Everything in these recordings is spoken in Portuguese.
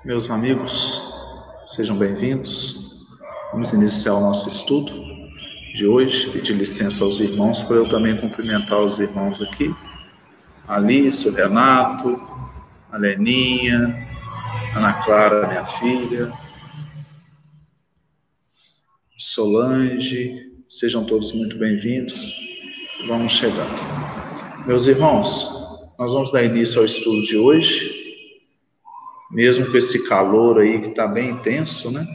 Meus amigos, sejam bem-vindos. Vamos iniciar o nosso estudo de hoje. Pedir licença aos irmãos para eu também cumprimentar os irmãos aqui. Alice, o Renato, a Leninha, Ana Clara, minha filha, Solange, sejam todos muito bem-vindos. Vamos chegando. Meus irmãos, nós vamos dar início ao estudo de hoje. Mesmo com esse calor aí que está bem intenso, né?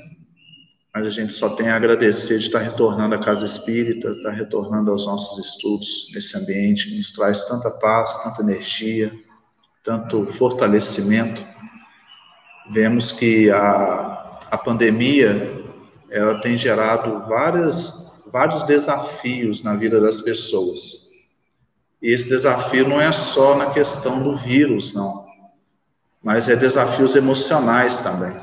Mas a gente só tem a agradecer de estar retornando à Casa Espírita, estar retornando aos nossos estudos nesse ambiente que nos traz tanta paz, tanta energia, tanto fortalecimento. Vemos que a pandemia ela tem gerado vários desafios na vida das pessoas. E esse desafio não é só na questão do vírus, não. Mas é desafios emocionais também.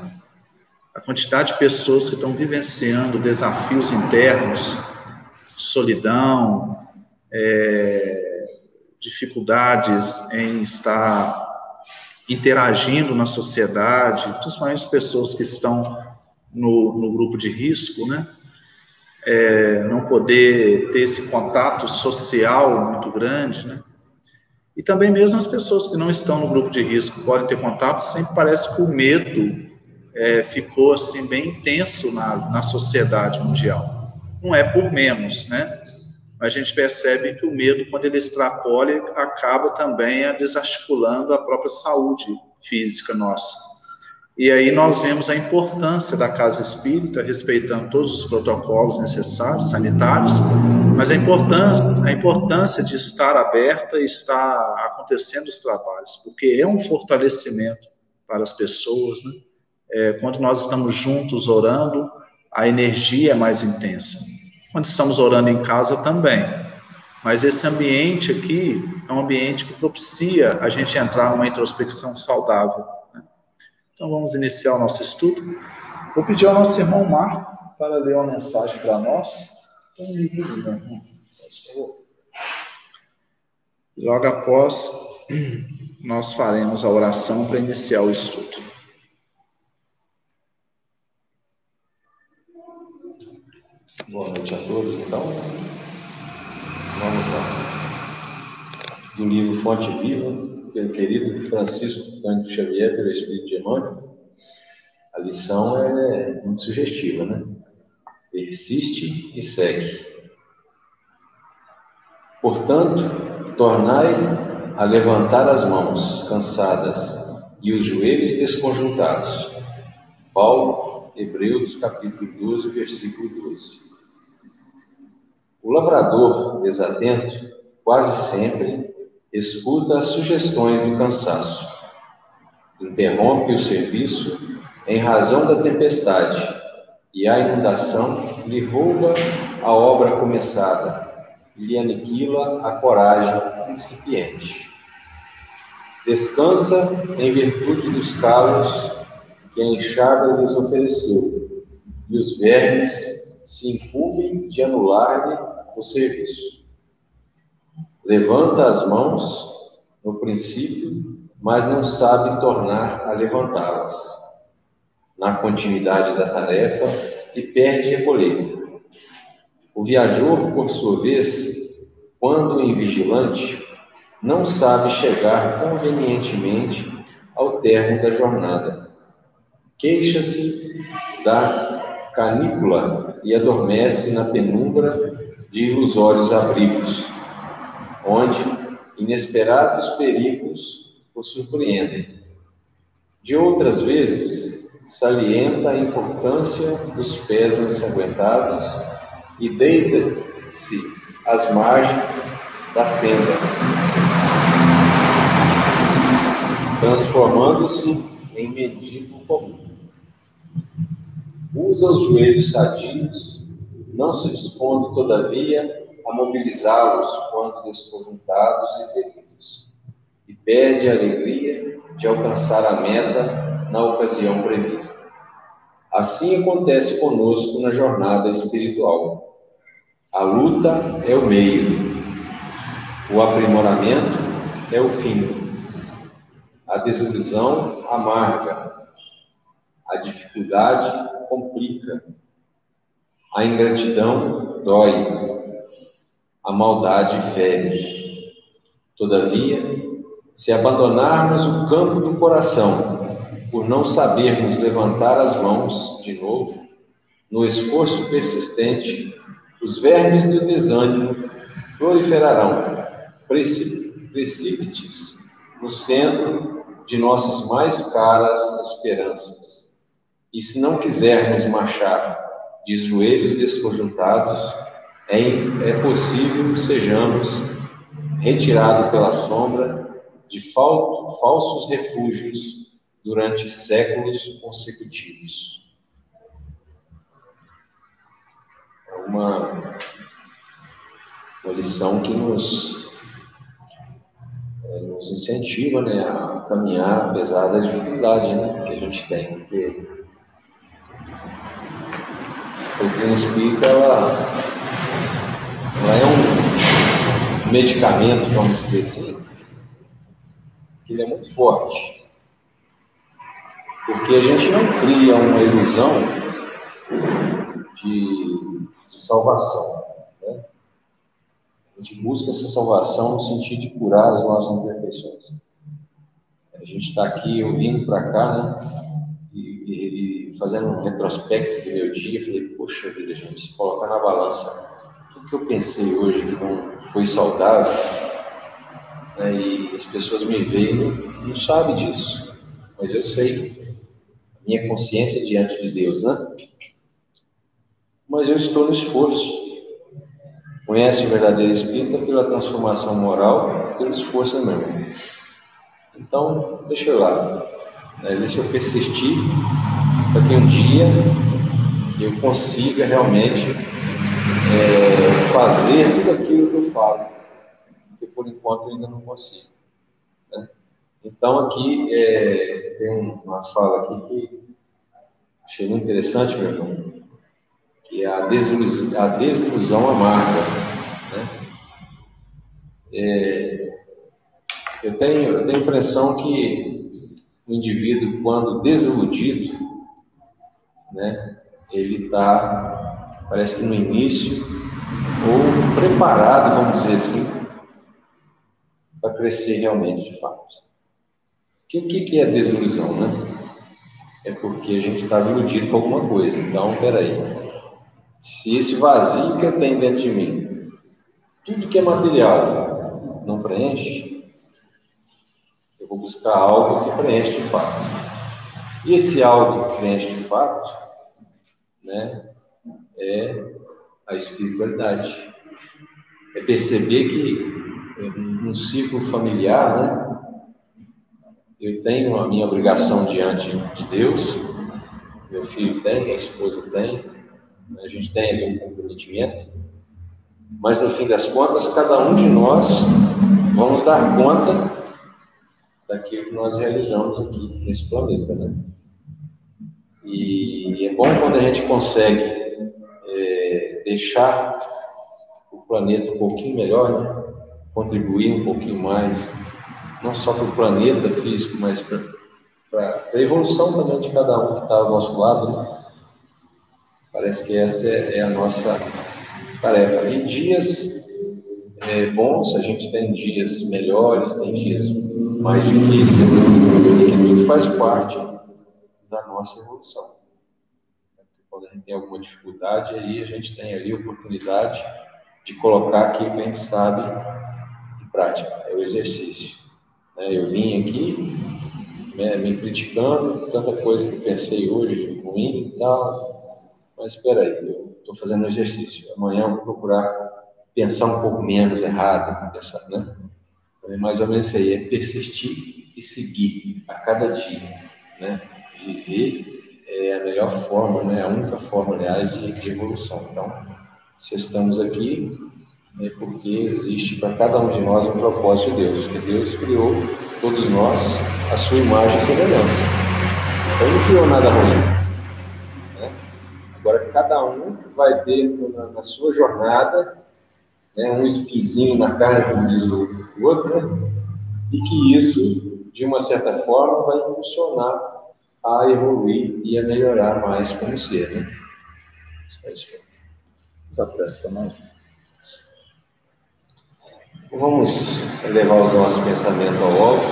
A quantidade de pessoas que estão vivenciando desafios internos, solidão, dificuldades em estar interagindo na sociedade, principalmente as pessoas que estão no grupo de risco, né? Não poder ter esse contato social muito grande, né? E também mesmo as pessoas que não estão no grupo de risco podem ter contato, sempre parece que o medo ficou assim bem intenso na sociedade mundial. Não é por menos, né? A gente percebe que o medo, quando ele extrapola, ele acaba também desarticulando a própria saúde física nossa. E aí nós vemos a importância da Casa Espírita, respeitando todos os protocolos necessários, sanitários, mas a importância de estar aberta e estar acontecendo os trabalhos, porque é um fortalecimento para as pessoas, né? Quando nós estamos juntos orando, a energia é mais intensa. Quando estamos orando em casa também. Mas esse ambiente aqui é um ambiente que propicia a gente entrar numa introspecção saudável. Então vamos iniciar o nosso estudo. Vou pedir ao nosso irmão Marco para ler uma mensagem para nós. Tem um livro, meu irmão. Por favor. Logo após, nós faremos a oração para iniciar o estudo. Boa noite a todos, então. Vamos lá. Do livro Fonte Viva, pelo querido Francisco Cândido Xavier, pelo Espírito de Emmanuel. A lição é muito sugestiva, né? Persiste e segue. Portanto, tornai a levantar as mãos cansadas e os joelhos desconjuntados. Paulo, Hebreus, capítulo 12, versículo 12. O lavrador desatento, quase sempre, escuta as sugestões do cansaço. Interrompe o serviço em razão da tempestade, e a inundação lhe rouba a obra começada, e lhe aniquila a coragem incipiente. Descansa em virtude dos calos que a enxada lhes ofereceu, e os vermes se incumbem de anular-lhe o serviço. Levanta as mãos no princípio, mas não sabe tornar a levantá-las na continuidade da tarefa e perde a colheita. O viajor, por sua vez, quando invigilante, não sabe chegar convenientemente ao termo da jornada. Queixa-se da canícula e adormece na penumbra de ilusórios abrigos, onde inesperados perigos o surpreendem. De outras vezes, salienta a importância dos pés ensanguentados e deita-se às margens da senda, transformando-se em mendigo comum. Usa os joelhos sadios, não se dispondo, todavia, a mobilizá-los quando desconjuntados e feridos, e perde a alegria de alcançar a meta na ocasião prevista. Assim acontece conosco na jornada espiritual. A luta é o meio, o aprimoramento é o fim. A desilusão amarga, A dificuldade complica. A ingratidão dói. A maldade fere. Todavia, se abandonarmos o campo do coração, por não sabermos levantar as mãos de novo, no esforço persistente, os vermes do desânimo proliferarão, precípites no centro de nossas mais caras esperanças. E se não quisermos marchar de joelhos desconjuntados, é possível sejamos retirados pela sombra de falsos refúgios durante séculos consecutivos. É uma lição que nos incentiva, né, a caminhar apesar da dificuldade, né, que a gente tem. Porque a doutrina espírita, ela é um medicamento, vamos dizer assim, que ele é muito forte. Porque a gente não cria uma ilusão de salvação, né? A gente busca essa salvação no sentido de curar as nossas imperfeições. A gente está aqui, eu vindo para cá, né? E fazendo um retrospecto do meu dia, falei, poxa vida, gente, se colocar na balança tudo que eu pensei hoje que não foi saudável, né, e as pessoas me veem, não sabem disso, mas eu sei, minha consciência diante de Deus, né? Mas eu estou no esforço. Conhece o verdadeiro espírita pela transformação moral, pelo esforço mesmo. Então, deixa eu lá, né? Deixa eu persistir para que um dia eu consiga realmente fazer tudo aquilo que eu falo, porque por enquanto eu ainda não consigo, né? Então aqui tem uma fala aqui que achei muito interessante, meu irmão, que é a desilusão amarga, né? Eu tenho a impressão que o indivíduo, quando desiludido, né, ele está, parece que no início, ou preparado, vamos dizer assim, para crescer realmente, de fato. O que é desilusão, né? É porque a gente estava iludido com alguma coisa. Então, peraí, se esse vazio que eu tenho dentro de mim, tudo que é material, não preenche, eu vou buscar algo que preenche de fato. E esse algo que preenche de fato, né, é a espiritualidade. É perceber que num ciclo familiar, né, eu tenho a minha obrigação diante de Deus, meu filho tem, a esposa tem, a gente tem ali um comprometimento, mas no fim das contas, cada um de nós vamos dar conta daquilo que nós realizamos aqui nesse planeta, né? E é bom quando a gente consegue deixar o planeta um pouquinho melhor, né? Contribuir um pouquinho mais, não só para o planeta físico, mas para a evolução também de cada um que está ao nosso lado, né? Parece que essa é a nossa tarefa. E dias bons, a gente tem dias melhores, tem dias mais difíceis, e que tudo faz parte da nossa evolução. Quando a gente tem alguma dificuldade, aí a gente tem ali a oportunidade de colocar aquilo que a gente sabe em prática, é o exercício. Eu vim aqui me criticando, tanta coisa que eu pensei hoje, ruim e tal, mas espera aí, eu estou fazendo um exercício. Amanhã eu vou procurar pensar um pouco menos errado, pensar, né? É mais ou menos isso aí, é persistir e seguir a cada dia, né? Viver é a melhor forma, né? A única forma, aliás, de evolução. Então, se estamos aqui, é porque existe para cada um de nós um propósito de Deus, que Deus criou todos nós a sua imagem e semelhança. Então, ele não criou nada ruim, né? Agora, cada um vai ter na sua jornada, né, um espinzinho na carne, como diz o outro, né? E que isso, de uma certa forma, vai impulsionar a evoluir e a melhorar mais como ser, né? Vamos levar os nossos pensamentos ao alto,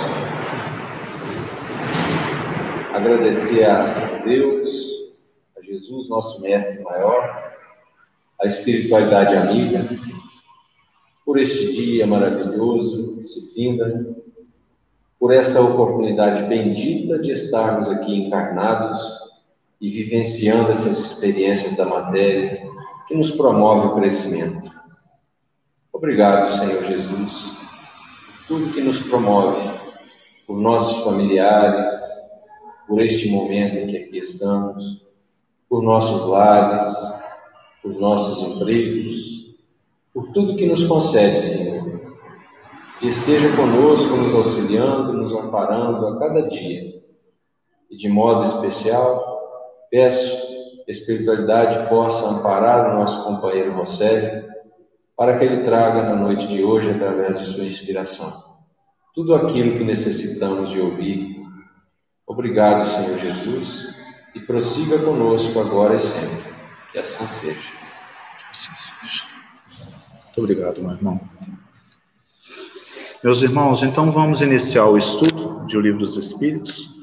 agradecer a Deus, a Jesus, nosso mestre maior, a espiritualidade amiga, por este dia maravilhoso que se finda, por essa oportunidade bendita de estarmos aqui encarnados e vivenciando essas experiências da matéria que nos promove o crescimento. Obrigado, Senhor Jesus, por tudo que nos promove, por nossos familiares, por este momento em que aqui estamos, por nossos lares, por nossos empregos, por tudo que nos concede, Senhor. Que esteja conosco, nos auxiliando, nos amparando a cada dia. E de modo especial, peço que a espiritualidade possa amparar o nosso companheiro Rosélio, para que ele traga na noite de hoje, através de sua inspiração, tudo aquilo que necessitamos de ouvir. Obrigado, Senhor Jesus, e prossiga conosco agora e sempre. Que assim seja. Que assim seja. Muito obrigado, meu irmão. Meus irmãos, então vamos iniciar o estudo de O Livro dos Espíritos.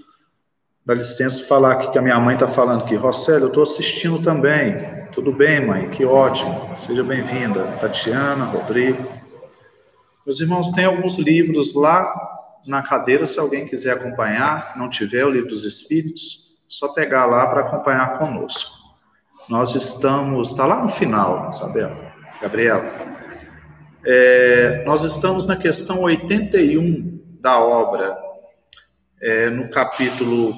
Dá licença falar aqui que a minha mãe está falando aqui. Rosélio, eu estou assistindo também. Tudo bem, mãe? Que ótimo. Seja bem-vinda. Tatiana, Rodrigo. Meus irmãos, tem alguns livros lá na cadeira, se alguém quiser acompanhar, não tiver o Livro dos Espíritos, só pegar lá para acompanhar conosco. Nós estamos... Está lá no final, Gabriela. Nós estamos na questão 81 da obra, no capítulo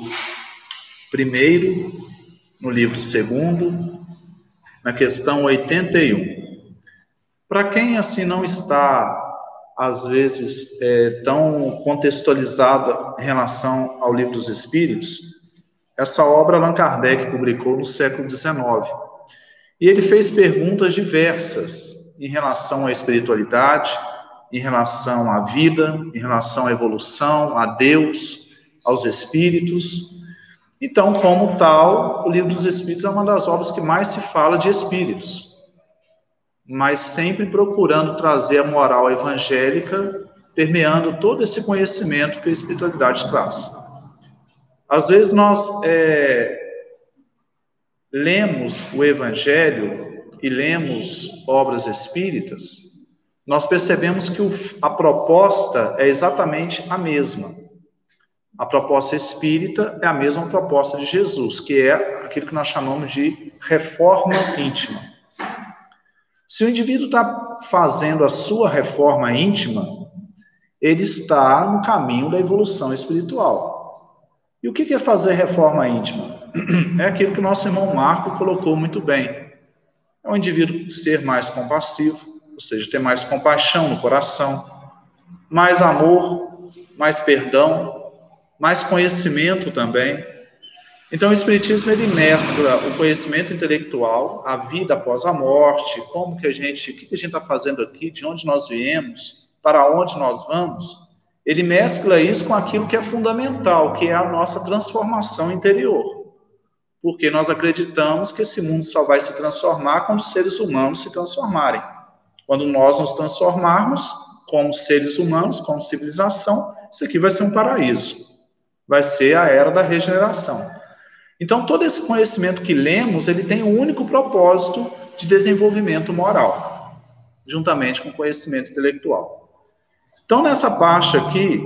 1º, no livro 2º, na questão 81. Para quem assim não está, às vezes, tão contextualizado em relação ao Livro dos Espíritos, essa obra Allan Kardec publicou no século XIX. E ele fez perguntas diversas em relação à espiritualidade, em relação à vida, em relação à evolução, a Deus, aos espíritos. Então, como tal, o Livro dos Espíritos é uma das obras que mais se fala de espíritos, mas sempre procurando trazer a moral evangélica, permeando todo esse conhecimento que a espiritualidade traz. Às vezes nós lemos o Evangelho e lemos obras espíritas, nós percebemos que a proposta é exatamente a mesma. A proposta espírita é a mesma proposta de Jesus, que é aquilo que nós chamamos de reforma íntima. Se o indivíduo está fazendo a sua reforma íntima, ele está no caminho da evolução espiritual. E o que é fazer reforma íntima? É aquilo que o nosso irmão Marco colocou muito bem. É o indivíduo ser mais compassivo, ou seja, ter mais compaixão no coração, mais amor, mais perdão, mais conhecimento também. Então o Espiritismo ele mescla o conhecimento intelectual, a vida após a morte, o que a gente está fazendo aqui, de onde nós viemos, para onde nós vamos. Ele mescla isso com aquilo que é fundamental, que é a nossa transformação interior. Porque nós acreditamos que esse mundo só vai se transformar quando os seres humanos se transformarem. Quando nós nos transformarmos como seres humanos, como civilização, isso aqui vai ser um paraíso. Vai ser a era da regeneração. Então, todo esse conhecimento que lemos, ele tem um único propósito de desenvolvimento moral, juntamente com o conhecimento intelectual. Então, nessa parte aqui,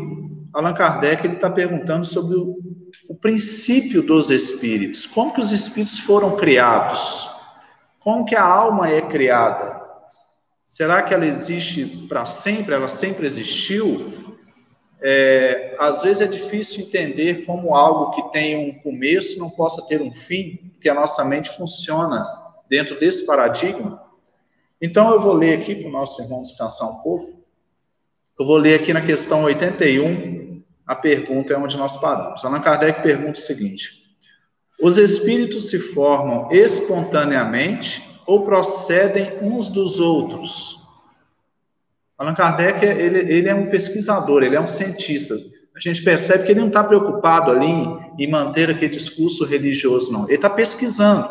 Allan Kardec está perguntando sobre o princípio dos espíritos. Como que os espíritos foram criados? Como que a alma é criada? Será que ela existe para sempre? Ela sempre existiu? Às vezes é difícil entender como algo que tem um começo não possa ter um fim, porque a nossa mente funciona dentro desse paradigma. Então eu vou ler aqui, para o nosso irmão descansar um pouco, eu vou ler aqui na questão 81, a pergunta é onde nós paramos. Allan Kardec pergunta o seguinte: os espíritos se formam espontaneamente ou procedem uns dos outros? Allan Kardec ele é um pesquisador, ele é um cientista. a gente percebe que ele não está preocupado ali em manter aquele discurso religioso, não. Ele está pesquisando.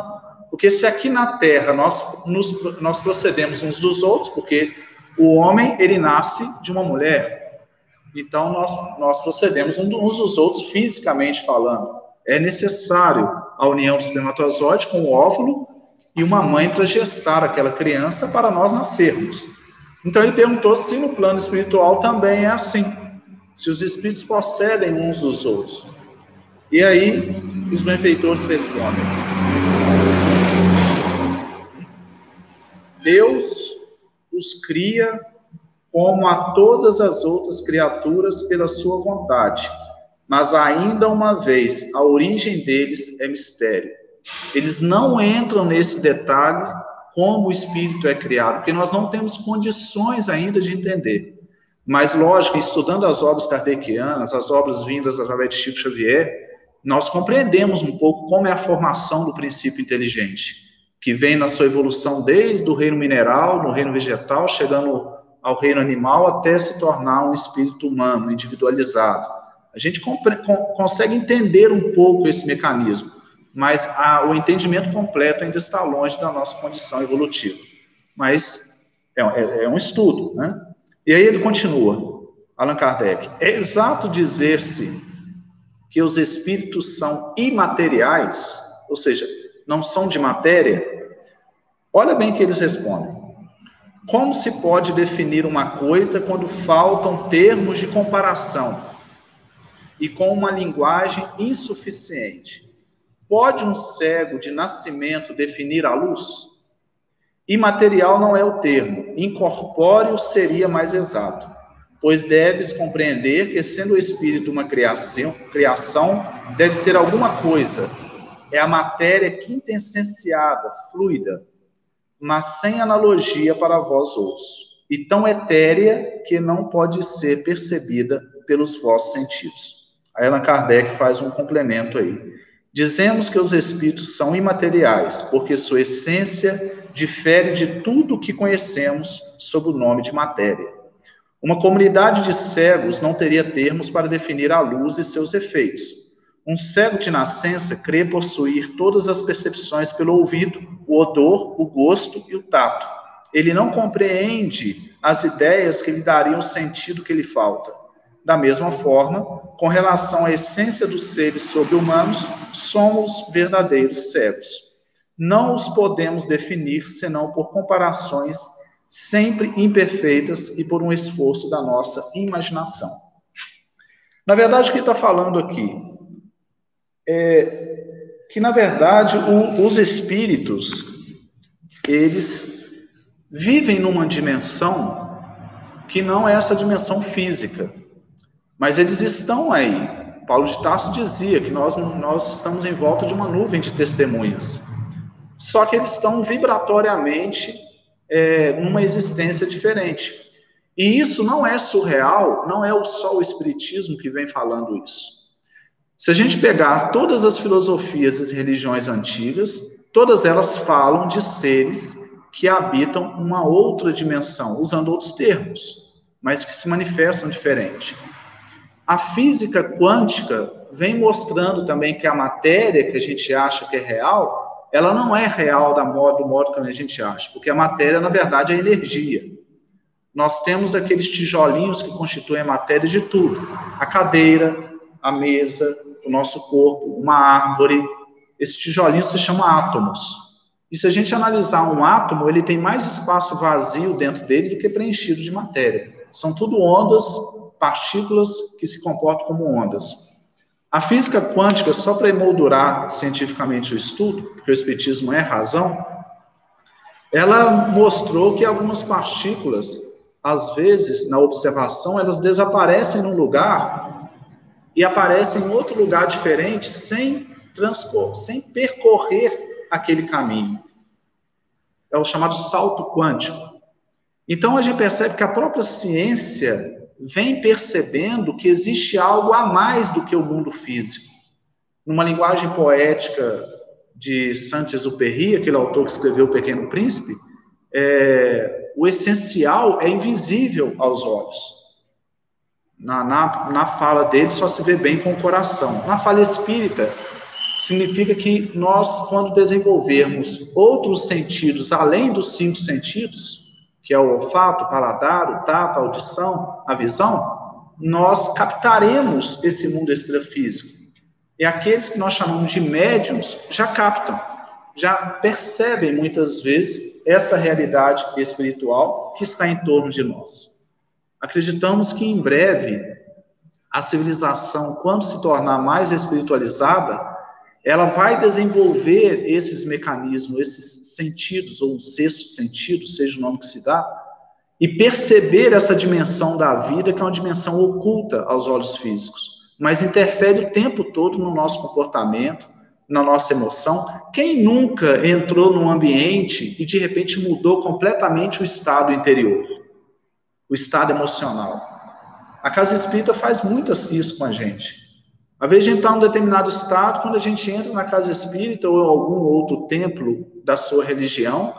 Porque se aqui na Terra nós procedemos uns dos outros, porque o homem, ele nasce de uma mulher, então nós procedemos uns dos outros fisicamente falando. É necessário a união do espermatozoide com o óvulo e uma mãe para gestar aquela criança para nós nascermos. Então ele perguntou se no plano espiritual também é assim, se os espíritos procedem uns dos outros. E aí os benfeitores respondem: Deus os cria como a todas as outras criaturas pela sua vontade, mas ainda uma vez a origem deles é mistério. Eles não entram nesse detalhe como o espírito é criado, porque nós não temos condições ainda de entender. Mas, lógico, estudando as obras kardecianas, as obras vindas através de Chico Xavier, nós compreendemos um pouco como é a formação do princípio inteligente, que vem na sua evolução desde o reino mineral, no reino vegetal, chegando ao reino animal, até se tornar um espírito humano, individualizado. A gente consegue entender um pouco esse mecanismo, mas o entendimento completo ainda está longe da nossa condição evolutiva. Mas é um estudo, né? E aí ele continua, Allan Kardec: é exato dizer-se que os espíritos são imateriais, ou seja, não são de matéria? Olha bem que eles respondem: como se pode definir uma coisa quando faltam termos de comparação e com uma linguagem insuficiente? Pode um cego de nascimento definir a luz? Imaterial não é o termo, incorpóreo seria mais exato, pois deves compreender que, sendo o espírito uma criação, deve ser alguma coisa. É a matéria quintessenciada, fluida, mas sem analogia para vós outros, e tão etérea que não pode ser percebida pelos vossos sentidos. Aí Allan Kardec faz um complemento aí. Dizemos que os espíritos são imateriais, porque sua essência difere de tudo o que conhecemos sob o nome de matéria. Uma comunidade de cegos não teria termos para definir a luz e seus efeitos. Um cego de nascença crê possuir todas as percepções pelo ouvido, o odor, o gosto e o tato. Ele não compreende as ideias que lhe dariam o sentido que lhe falta. Da mesma forma, com relação à essência dos seres sobre-humanos, somos verdadeiros cegos. Não os podemos definir senão por comparações sempre imperfeitas e por um esforço da nossa imaginação. Na verdade, o que está falando aqui é que, na verdade, os espíritos, eles vivem numa dimensão que não é essa dimensão física, mas eles estão aí. Paulo de Tarso dizia que nós estamos em volta de uma nuvem de testemunhas, só que eles estão vibratoriamente numa existência diferente. E isso não é surreal, não é só o espiritismo que vem falando isso. Se a gente pegar todas as filosofias e religiões antigas, todas elas falam de seres que habitam uma outra dimensão, usando outros termos, mas que se manifestam diferente. A física quântica vem mostrando também que a matéria que a gente acha que é real, ela não é real do modo que a gente acha, porque a matéria, na verdade, é energia. Nós temos aqueles tijolinhos que constituem a matéria de tudo. A cadeira, a mesa, o nosso corpo, uma árvore. Esses tijolinhos se chamam átomos. E se a gente analisar um átomo, ele tem mais espaço vazio dentro dele do que preenchido de matéria. São tudo ondas, partículas que se comportam como ondas. A física quântica, só para emoldurar cientificamente o estudo, porque o espiritismo é razão, ela mostrou que algumas partículas, às vezes, na observação, elas desaparecem num lugar e aparecem em outro lugar diferente sem percorrer aquele caminho. É o chamado salto quântico. Então, a gente percebe que a própria ciência vem percebendo que existe algo a mais do que o mundo físico. Numa linguagem poética de Saint-Exupéry, aquele autor que escreveu O Pequeno Príncipe, o essencial é invisível aos olhos. Na fala dele só se vê bem com o coração. Na fala espírita, significa que nós, quando desenvolvermos outros sentidos, além dos 5 sentidos, que é o olfato, o paladar, o tato, a audição, a visão, nós captaremos esse mundo extrafísico. E aqueles que nós chamamos de médiuns já captam, já percebem muitas vezes essa realidade espiritual que está em torno de nós. Acreditamos que em breve a civilização, quando se tornar mais espiritualizada, ela vai desenvolver esses mecanismos, esses sentidos, ou um 6º sentido, seja o nome que se dá, e perceber essa dimensão da vida, que é uma dimensão oculta aos olhos físicos, mas interfere o tempo todo no nosso comportamento, na nossa emoção. Quem nunca entrou num ambiente e de repente mudou completamente o estado interior, o estado emocional? A casa espírita faz muito isso com a gente. Às vezes a gente está em um determinado estado, quando a gente entra na casa espírita ou em algum outro templo da sua religião,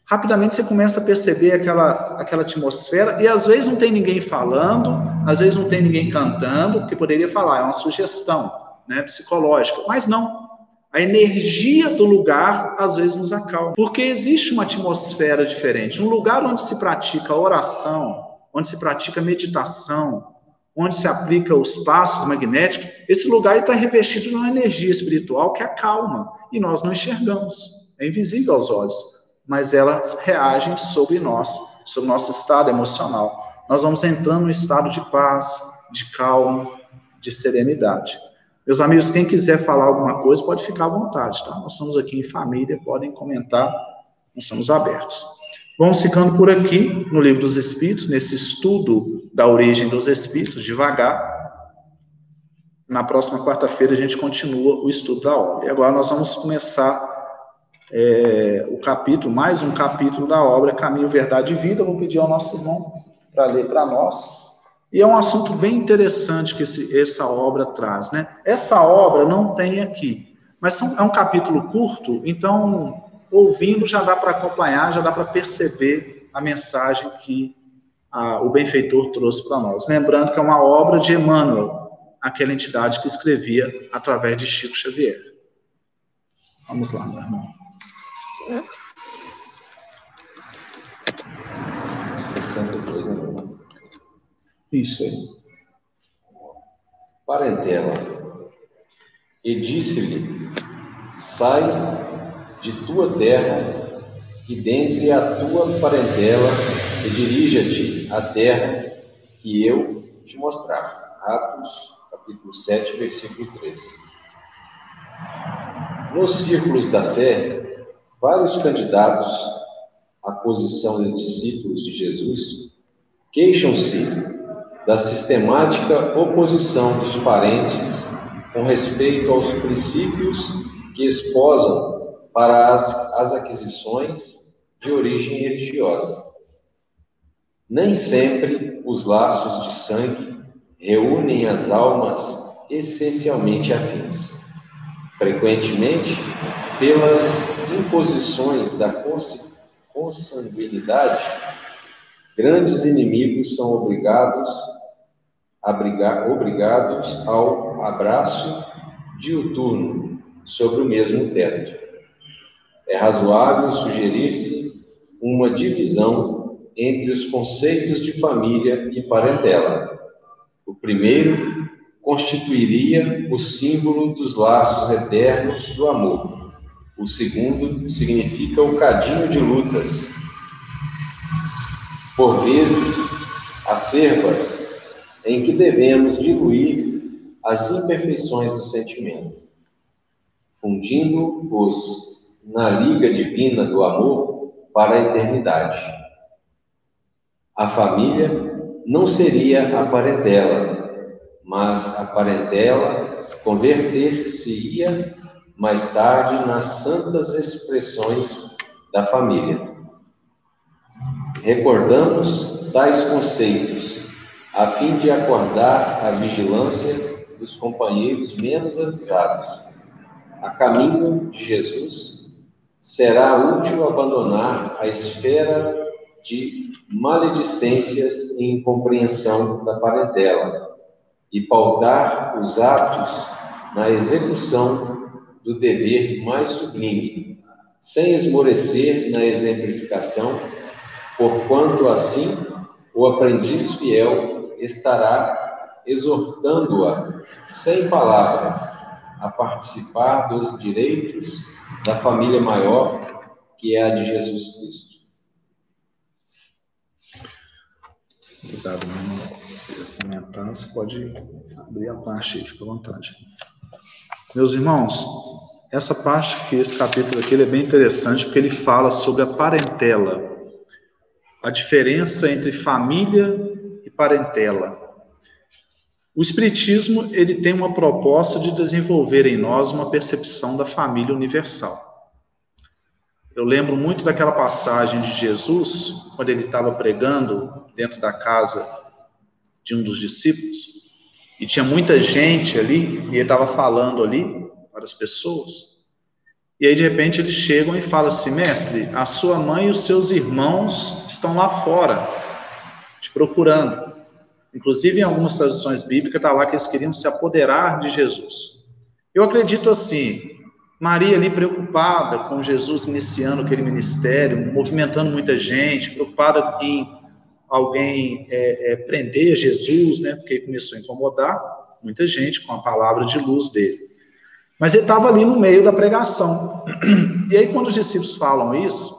rapidamente você começa a perceber aquela atmosfera, e às vezes não tem ninguém falando, às vezes não tem ninguém cantando, porque poderia falar, é uma sugestão, né, psicológica, mas não. A energia do lugar, às vezes, nos acalma, porque existe uma atmosfera diferente. Um lugar onde se pratica oração, onde se pratica meditação, onde se aplica os passos magnéticos, esse lugar está revestido de uma energia espiritual que acalma, e nós não enxergamos, é invisível aos olhos, mas elas reagem sobre nós, sobre o nosso estado emocional. Nós vamos entrando num estado de paz, de calma, de serenidade. Meus amigos, quem quiser falar alguma coisa, pode ficar à vontade, tá? Nós estamos aqui em família, podem comentar, nós estamos abertos. Vamos ficando por aqui no Livro dos Espíritos, nesse estudo da origem dos Espíritos, devagar. Na próxima quarta-feira a gente continua o estudo da obra. E agora nós vamos começar o capítulo, mais um capítulo da obra, Caminho, Verdade e Vida. Eu vou pedir ao nosso irmão para ler para nós. E é um assunto bem interessante que essa obra traz, né? Essa obra não tem aqui, mas é um capítulo curto, então, ouvindo já dá para acompanhar, já dá para perceber a mensagem que o benfeitor trouxe para nós. Lembrando que é uma obra de Emmanuel, aquela entidade que escrevia através de Chico Xavier. Vamos lá, meu irmão. 62, né? Isso aí. Parentela. E disse-lhe: sai de tua terra e dentre a tua parentela e dirija-te à terra que eu te mostrar. Atos, capítulo 7, versículo 3. Nos círculos da fé, vários candidatos à posição de discípulos de Jesus queixam-se da sistemática oposição dos parentes com respeito aos princípios que esposam para as aquisições de origem religiosa. Nem sempre os laços de sangue reúnem as almas essencialmente afins. Frequentemente, pelas imposições da consanguinidade, grandes inimigos são obrigados ao abraço diuturno sobre o mesmo teto. É razoável sugerir-se uma divisão entre os conceitos de família e parentela. O primeiro constituiria o símbolo dos laços eternos do amor. O segundo significa o cadinho de lutas, por vezes acerbas, em que devemos diluir as imperfeições do sentimento, fundindo-os na liga divina do amor para a eternidade. A família não seria a parentela, mas a parentela converter-se-ia mais tarde nas santas expressões da família. Recordamos tais conceitos a fim de acordar a vigilância dos companheiros menos avisados. A caminho de Jesus, será útil abandonar a esfera de maledicências e incompreensão da parentela, e pautar os atos na execução do dever mais sublime, sem esmorecer na exemplificação, porquanto assim o aprendiz fiel estará exortando-a, sem palavras, a participar dos direitos da família maior, que é a de Jesus Cristo. Obrigado, meu irmão. Se quiser comentar, você pode abrir a parte aí, fica à vontade. Meus irmãos, essa parte aqui, esse capítulo aqui, ele é bem interessante, porque ele fala sobre a parentela, a diferença entre família e parentela. O Espiritismo, ele tem uma proposta de desenvolver em nós uma percepção da família universal. Eu lembro muito daquela passagem de Jesus, quando ele estava pregando dentro da casa de um dos discípulos, e tinha muita gente ali, e ele estava falando ali para as pessoas, e aí de repente eles chegam e falam assim: mestre, a sua mãe e os seus irmãos estão lá fora, te procurando. Inclusive em algumas traduções bíblicas está lá que eles queriam se apoderar de Jesus. Eu acredito assim, Maria ali preocupada com Jesus iniciando aquele ministério, movimentando muita gente, preocupada em alguém prender Jesus, né, porque ele começou a incomodar muita gente com a palavra de luz dele. Mas ele estava ali no meio da pregação. E aí quando os discípulos falam isso,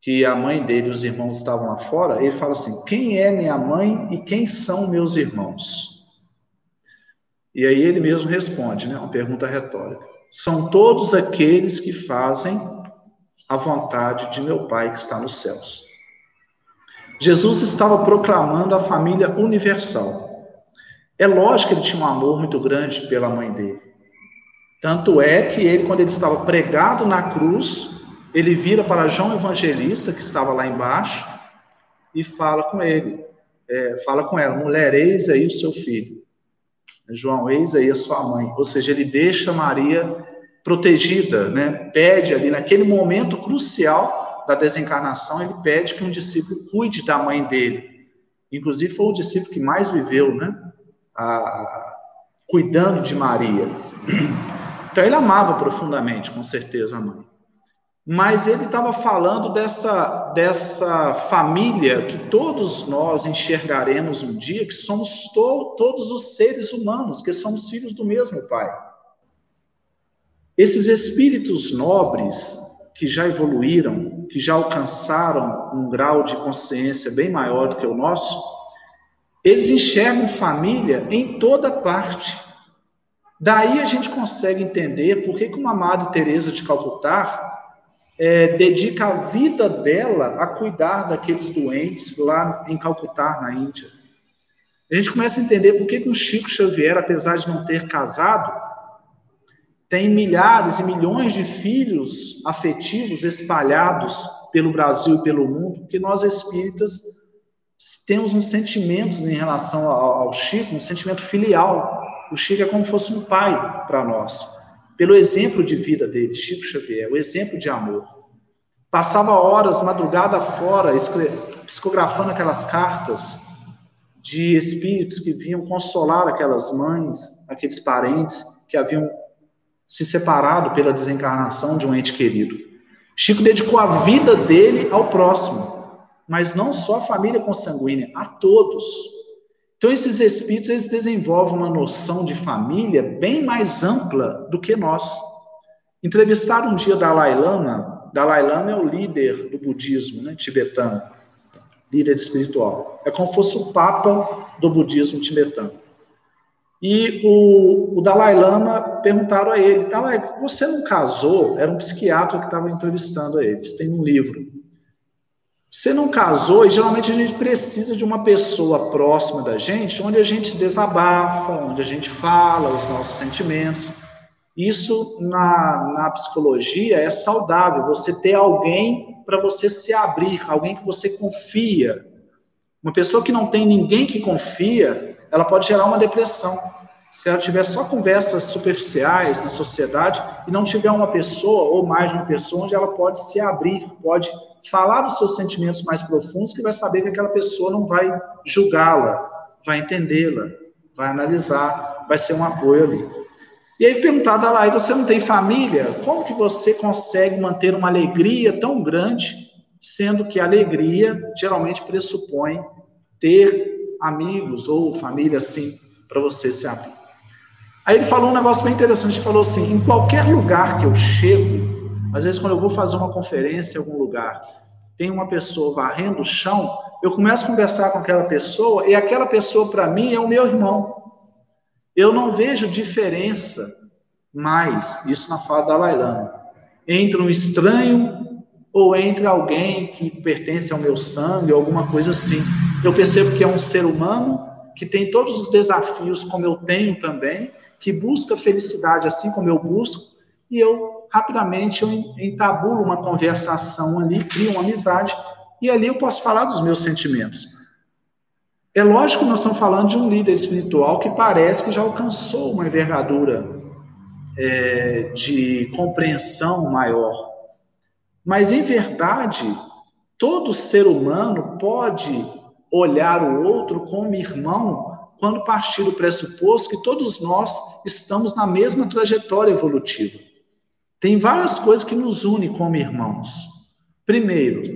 que a mãe dele e os irmãos estavam lá fora, ele fala assim: quem é minha mãe e quem são meus irmãos? E aí ele mesmo responde, né, uma pergunta retórica: são todos aqueles que fazem a vontade de meu Pai que está nos céus. Jesus estava proclamando a família universal. É lógico que ele tinha um amor muito grande pela mãe dele. Tanto é que ele, quando ele estava pregado na cruz, ele vira para João Evangelista, que estava lá embaixo, e fala com ele, fala com ela: mulher, eis aí o seu filho. João, eis aí a sua mãe. Ou seja, ele deixa Maria protegida, né? Pede ali, naquele momento crucial da desencarnação, ele pede que um discípulo cuide da mãe dele. Inclusive foi o discípulo que mais viveu, né? Cuidando de Maria. Então ele amava profundamente, com certeza, a mãe. Mas ele estava falando dessa família que todos nós enxergaremos um dia, que somos todos os seres humanos, que somos filhos do mesmo Pai. Esses espíritos nobres, que já evoluíram, que já alcançaram um grau de consciência bem maior do que o nosso, eles enxergam família em toda parte. Daí a gente consegue entender por que uma Madre Teresa de Calcutá dedica a vida dela a cuidar daqueles doentes lá em Calcutá, na Índia. A gente começa a entender por que um Chico Xavier, apesar de não ter casado, tem milhares e milhões de filhos afetivos espalhados pelo Brasil e pelo mundo, porque nós espíritas temos uns sentimentos em relação ao Chico, um sentimento filial. O Chico é como se fosse um pai para nós, pelo exemplo de vida dele, Chico Xavier, o exemplo de amor. Passava horas, madrugada fora, psicografando aquelas cartas de espíritos que vinham consolar aquelas mães, aqueles parentes que haviam se separado pela desencarnação de um ente querido. Chico dedicou a vida dele ao próximo, mas não só à família consanguínea, a todos. Então esses espíritos, eles desenvolvem uma noção de família bem mais ampla do que nós. Entrevistaram um dia Dalai Lama. Dalai Lama é o líder do budismo, né, tibetano, líder espiritual. É como se fosse o papa do budismo tibetano. E o Dalai Lama, perguntaram a ele: Dalai, você não casou? Era um psiquiatra que estava entrevistando a eles, tem um livro. Você não casou? E geralmente a gente precisa de uma pessoa próxima da gente, onde a gente desabafa, onde a gente fala os nossos sentimentos. Isso na psicologia é saudável, você ter alguém para você se abrir, alguém que você confia. Uma pessoa que não tem ninguém que confia, ela pode gerar uma depressão. Se ela tiver só conversas superficiais na sociedade e não tiver uma pessoa ou mais de uma pessoa onde ela pode se abrir, pode falar dos seus sentimentos mais profundos, que vai saber que aquela pessoa não vai julgá-la, vai entendê-la, vai analisar, vai ser um apoio ali. E aí perguntar, Dalai, você não tem família? Como que você consegue manter uma alegria tão grande, sendo que a alegria geralmente pressupõe ter amigos ou família assim, para você se abrir? Aí ele falou um negócio bem interessante, ele falou assim, em qualquer lugar que eu chego, às vezes quando eu vou fazer uma conferência em algum lugar, tem uma pessoa varrendo o chão, eu começo a conversar com aquela pessoa, e aquela pessoa para mim é o meu irmão. Eu não vejo diferença mais, isso na fala da Dalai Lama, entre um estranho ou entre alguém que pertence ao meu sangue, ou alguma coisa assim. Eu percebo que é um ser humano que tem todos os desafios como eu tenho também, que busca felicidade assim como eu busco, e eu rapidamente entabulo uma conversação ali, crio uma amizade, e ali eu posso falar dos meus sentimentos. É lógico que nós estamos falando de um líder espiritual que parece que já alcançou uma envergadura de compreensão maior. Mas, em verdade, todo ser humano pode olhar o outro como irmão quando partir do pressuposto que todos nós estamos na mesma trajetória evolutiva. Tem várias coisas que nos unem como irmãos. Primeiro,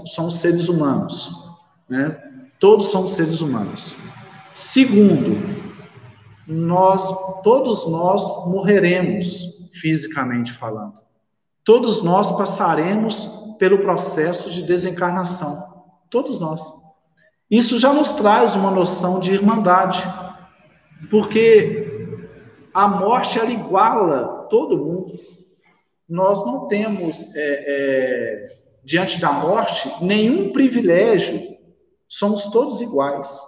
somos seres humanos, né? Todos somos seres humanos. Segundo, todos nós morreremos, fisicamente falando. Todos nós passaremos pelo processo de desencarnação. Todos nós. Isso já nos traz uma noção de irmandade, porque a morte, ela iguala todo mundo. Nós não temos, diante da morte, nenhum privilégio. Somos todos iguais.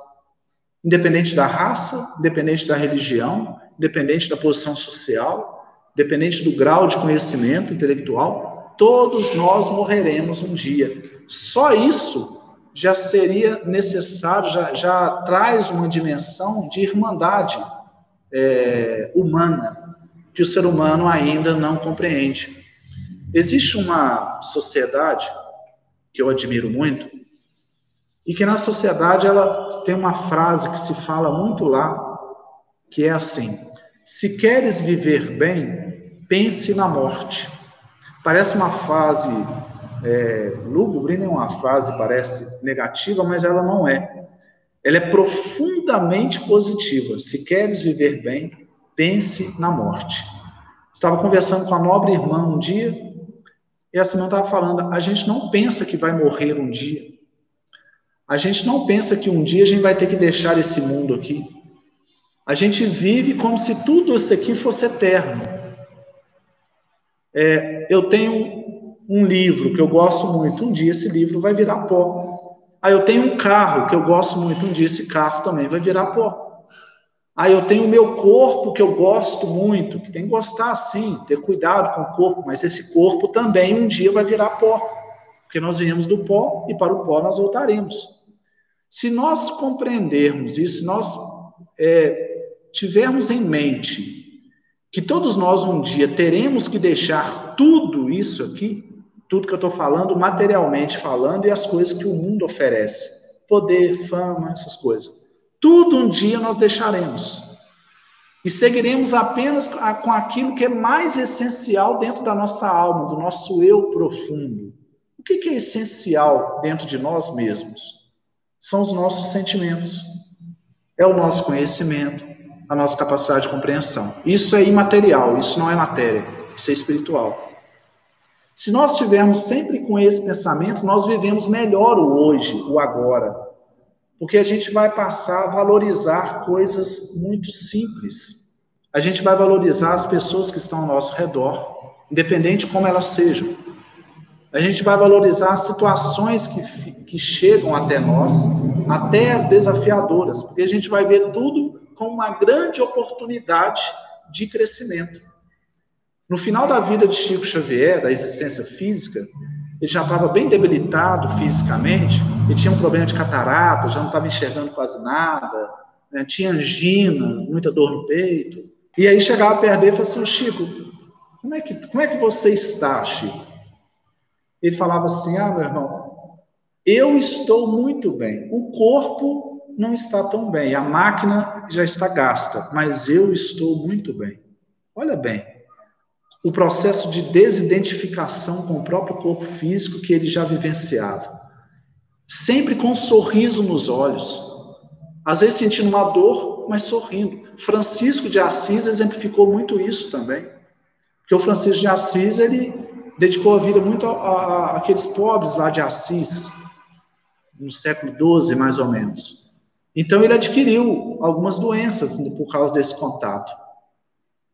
Independente da raça, independente da religião, independente da posição social, independente do grau de conhecimento intelectual, todos nós morreremos um dia. Só isso já seria necessário, já traz uma dimensão de irmandade humana, que o ser humano ainda não compreende. Existe uma sociedade que eu admiro muito, e que na sociedade ela tem uma frase que se fala muito lá, que é assim: se queres viver bem, pense na morte. Parece uma frase lúgubre, nem uma frase parece negativa, mas ela não é. Ela é profundamente positiva. Se queres viver bem, pense na morte. Estava conversando com a nobre irmã um dia, e essa irmã estava falando, a gente não pensa que vai morrer um dia. A gente não pensa que um dia a gente vai ter que deixar esse mundo aqui. A gente vive como se tudo isso aqui fosse eterno. Eu tenho um livro que eu gosto muito, um dia esse livro vai virar pó. Aí eu tenho um carro que eu gosto muito, um dia esse carro também vai virar pó. Aí eu tenho o meu corpo que eu gosto muito, que tem que gostar sim, ter cuidado com o corpo, mas esse corpo também um dia vai virar pó, porque nós viemos do pó e para o pó nós voltaremos. Se nós compreendermos isso, se nós tivermos em mente que todos nós um dia teremos que deixar tudo isso aqui, tudo que eu estou falando, materialmente falando, e as coisas que o mundo oferece, poder, fama, essas coisas, tudo um dia nós deixaremos. E seguiremos apenas com aquilo que é mais essencial dentro da nossa alma, do nosso eu profundo. O que é essencial dentro de nós mesmos? São os nossos sentimentos, é o nosso conhecimento, a nossa capacidade de compreensão. Isso é imaterial, isso não é matéria, isso é espiritual. Se nós estivermos sempre com esse pensamento, nós vivemos melhor o hoje, o agora, porque a gente vai passar a valorizar coisas muito simples. A gente vai valorizar as pessoas que estão ao nosso redor, independente de como elas sejam. A gente vai valorizar as situações que chegam até nós, até as desafiadoras, porque a gente vai ver tudo como uma grande oportunidade de crescimento. No final da vida de Chico Xavier, da existência física, ele já estava bem debilitado fisicamente, ele tinha um problema de catarata, já não estava enxergando quase nada, né? Tinha angina, muita dor no peito. E aí chegava perto dele e falava assim, Chico, como é que você está, Chico? Ele falava assim: meu irmão, eu estou muito bem, o corpo não está tão bem, a máquina já está gasta, mas eu estou muito bem. Olha bem, o processo de desidentificação com o próprio corpo físico que ele já vivenciava. Sempre com um sorriso nos olhos, às vezes sentindo uma dor, mas sorrindo. Francisco de Assis exemplificou muito isso também, porque o Francisco de Assis, ele dedicou a vida muito àqueles pobres lá de Assis, no século XII, mais ou menos. Então, ele adquiriu algumas doenças por causa desse contato.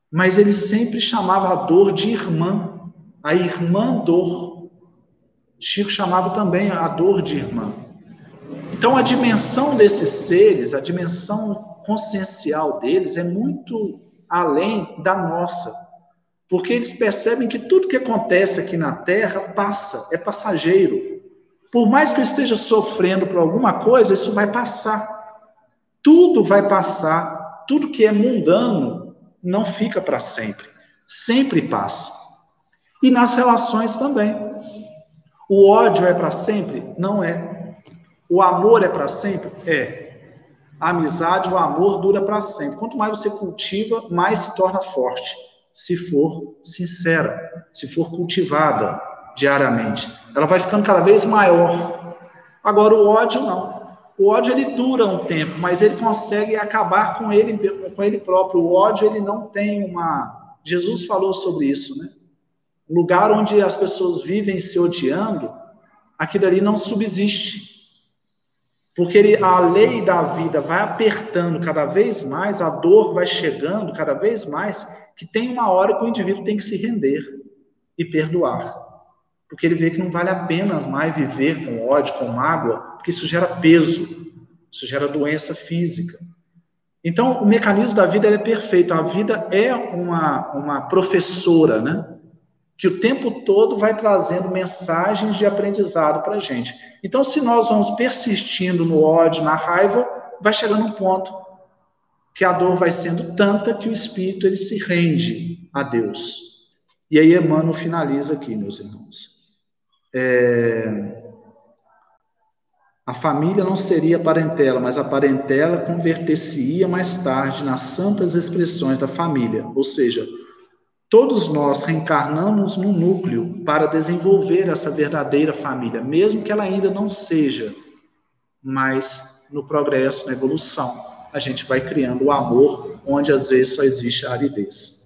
Mas ele sempre chamava a dor de irmã, a irmã dor. Chico chamava também a dor de irmã. Então, a dimensão desses seres, a dimensão consciencial deles é muito além da nossa, porque eles percebem que tudo que acontece aqui na Terra passa, é passageiro. Por mais que eu esteja sofrendo por alguma coisa, isso vai passar. Tudo vai passar, tudo que é mundano não fica para sempre, sempre passa. E nas relações também. O ódio é para sempre? Não é. O amor é para sempre? É. A amizade, o amor dura para sempre. Quanto mais você cultiva, mais se torna forte, se for sincera, se for cultivada diariamente. Ela vai ficando cada vez maior. Agora, o ódio não. O ódio, ele dura um tempo, mas ele consegue acabar com ele próprio. O ódio, ele não tem uma... Jesus falou sobre isso, né? O lugar onde as pessoas vivem se odiando, aquilo ali não subsiste. Porque a lei da vida vai apertando cada vez mais, a dor vai chegando cada vez mais, que tem uma hora que o indivíduo tem que se render e perdoar. Porque ele vê que não vale a pena mais viver com ódio, com mágoa, porque isso gera peso, isso gera doença física. Então, o mecanismo da vida é perfeito. A vida é uma professora, né? Que o tempo todo vai trazendo mensagens de aprendizado para a gente. Então, se nós vamos persistindo no ódio, na raiva, vai chegando um ponto que a dor vai sendo tanta que o espírito ele se rende a Deus. E aí Emmanuel finaliza aqui, meus irmãos. A família não seria parentela, mas a parentela converter-se-ia mais tarde nas santas expressões da família, ou seja, todos nós reencarnamos no núcleo para desenvolver essa verdadeira família, mesmo que ela ainda não seja, mas no progresso, na evolução, a gente vai criando o amor, onde às vezes só existe a aridez.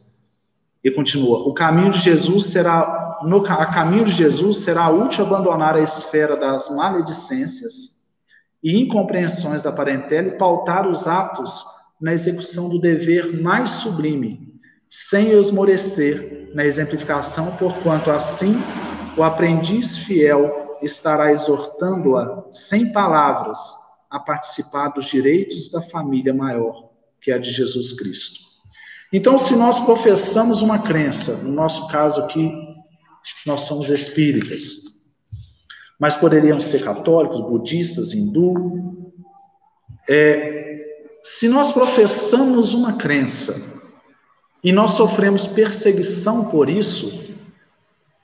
E continua, a caminho de Jesus será útil abandonar a esfera das maledicências e incompreensões da parentela e pautar os atos na execução do dever mais sublime, sem esmorecer na exemplificação, porquanto assim o aprendiz fiel estará exortando-a sem palavras a participar dos direitos da família maior, que é a de Jesus Cristo. Então, se nós professamos uma crença, no nosso caso aqui, nós somos espíritas, mas poderiam ser católicos, budistas, hindu. Se nós professamos uma crença e nós sofremos perseguição por isso,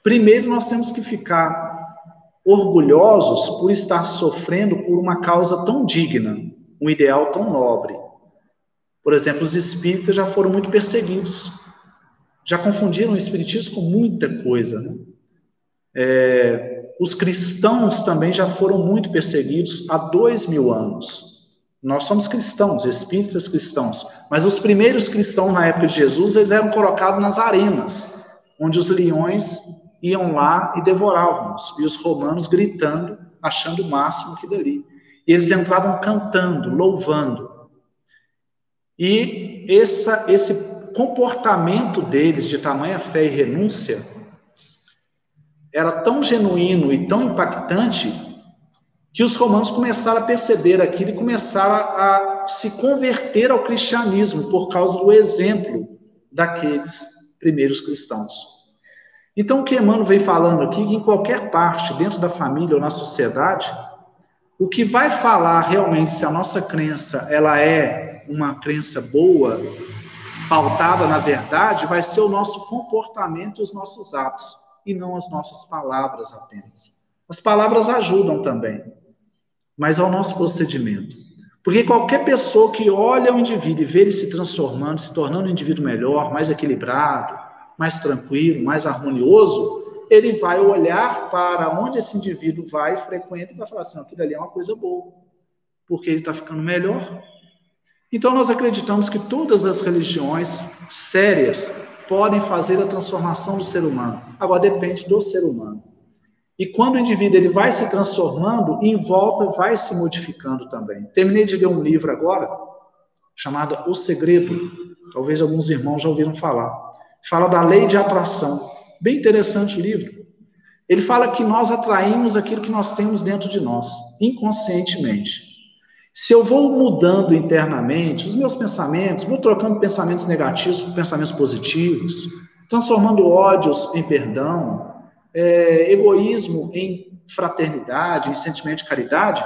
primeiro nós temos que ficar orgulhosos por estar sofrendo por uma causa tão digna, um ideal tão nobre. Por exemplo, os espíritas já foram muito perseguidos, já confundiram o espiritismo com muita coisa, né? Os cristãos também já foram muito perseguidos há 2000 anos. Nós somos cristãos, espíritas cristãos, mas os primeiros cristãos na época de Jesus, eles eram colocados nas arenas, onde os leões iam lá e devoravam-nos, e os romanos gritando, achando o máximo aquilo ali. E eles entravam cantando, louvando. E esse comportamento deles de tamanha fé e renúncia era tão genuíno e tão impactante que os romanos começaram a perceber aquilo e começaram a se converter ao cristianismo por causa do exemplo daqueles primeiros cristãos. Então, o que Emmanuel vem falando aqui, que em qualquer parte, dentro da família ou na sociedade, o que vai falar realmente se a nossa crença ela é uma crença boa, pautada na verdade, vai ser o nosso comportamento e os nossos atos. e não as nossas palavras apenas. As palavras ajudam também, mas é o nosso procedimento. Porque qualquer pessoa que olha o indivíduo e vê ele se transformando, se tornando um indivíduo melhor, mais equilibrado, mais tranquilo, mais harmonioso, ele vai olhar para onde esse indivíduo vai, frequenta, e vai falar assim, aquilo ali é uma coisa boa, porque ele está ficando melhor. Então nós acreditamos que todas as religiões sérias podem fazer a transformação do ser humano. Agora depende do ser humano. E quando o indivíduo ele vai se transformando, em volta vai se modificando também. Terminei de ler um livro agora, chamado O Segredo. Talvez alguns irmãos já ouviram falar. Fala da lei de atração. Bem interessante o livro. Ele fala que nós atraímos aquilo que nós temos dentro de nós, inconscientemente. Se eu vou mudando internamente os meus pensamentos, vou trocando pensamentos negativos por pensamentos positivos, transformando ódios em perdão, egoísmo em fraternidade, em sentimento de caridade,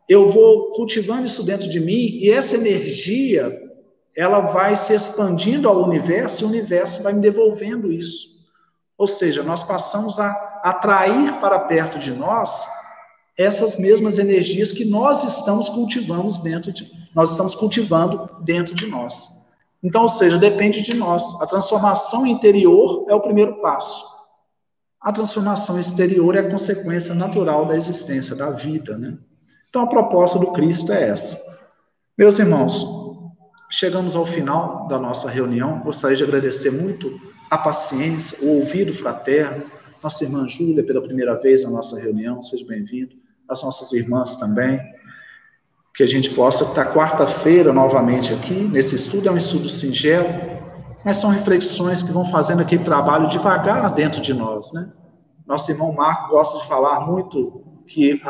eu vou cultivando isso dentro de mim e essa energia, ela vai se expandindo ao universo e o universo vai me devolvendo isso. Ou seja, nós passamos a atrair para perto de nós essas mesmas energias que nós estamos cultivando dentro de nós. Então, ou seja, depende de nós. A transformação interior é o primeiro passo. A transformação exterior é a consequência natural da existência, da vida, né? Então, a proposta do Cristo é essa. Meus irmãos, chegamos ao final da nossa reunião. Gostaria de agradecer muito a paciência, o ouvido fraterno. Nossa irmã Júlia, pela primeira vez na nossa reunião, seja bem-vindo. As nossas irmãs também. Que a gente possa estar quarta-feira novamente aqui. Nesse estudo é um estudo singelo, mas são reflexões que vão fazendo aquele trabalho devagar dentro de nós, né? Nosso irmão Marco gosta de falar muito que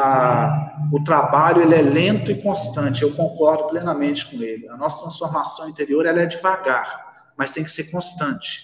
o trabalho ele é lento e constante. Eu concordo plenamente com ele. A nossa transformação interior ela é devagar, mas tem que ser constante.